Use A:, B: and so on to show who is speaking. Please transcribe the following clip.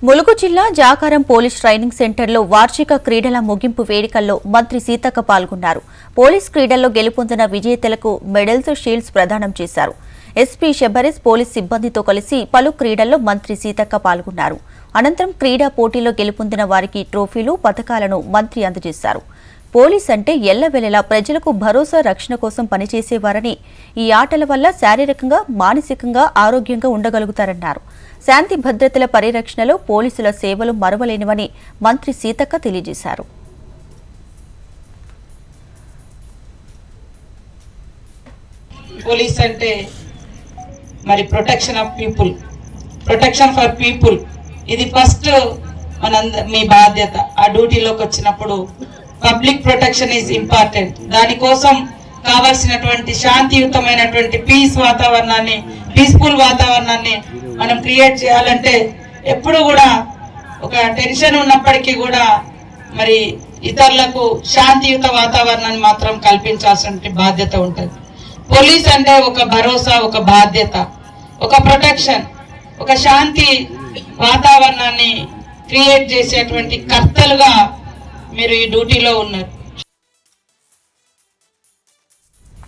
A: ములుగు జిల్లా Jakaram police training సెంటర్లో వార్షిక క్రీడల ముగింపు వేడుకల్లో మంత్రి సీతక్క పాల్గొన్నారు. పోలీస్ క్రీడల్లో గెలుపొందిన విజేతలకు మెడల్స్, షీల్డ్స్ ప్రదానం చేశారు. ఎస్పీ షెబరిస్ పోలీస్ సిబ్బందితో కలిసి పలు క్రీడల్లో మంత్రి సీతక్క పాల్గొన్నారు. అనంతరం క్రీడా పోటీల్లో గెలుపొందిన వారికి ట్రోఫీలు, పతకాలను మంత్రి అందజేశారు. పోలీస్ అంటే ఎల్లవెల్లలా ప్రజలకు భరోసా, రక్షణ కోసం పనిచేసేవారని, ఈ ఆటల వల్ల శారీరకంగా, మానసికంగా ఆరోగ్యంగా ఉండగలుగుతారన్నారు. శాంతి భద్రతల పరిరక్షణలో పోలీసుల సేవలు మరువలేనివని మంత్రి సీతక్క తెలియజేశారు.
B: పోలీస్ అంటే మరి protection of people, protection for people, ఇది ఫస్ట్ మీ బాధ్యత. ఆ డ్యూటీలోకి వచ్చినప్పుడు పబ్లిక్ ప్రొటెక్షన్ ఈజ్ ఇంపార్టెంట్. దానికోసం కావాల్సినటువంటి శాంతియుతమైనటువంటి పీస్ఫుల్ వాతావరణాన్ని మనం క్రియేట్ చేయాలంటే ఎప్పుడు కూడా ఒక టెన్షన్ ఉన్నప్పటికీ కూడా మరి ఇతరులకు శాంతియుత వాతావరణాన్ని మాత్రం కల్పించాల్సిన బాధ్యత ఉంటుంది. పోలీస్ అంటే ఒక భరోసా, ఒక బాధ్యత, ఒక ప్రొటెక్షన్, ఒక శాంతి వాతావరణాన్ని క్రియేట్ చేసేటువంటి కర్తలుగా మీరు ఈ డ్యూటీలో ఉన్నారు.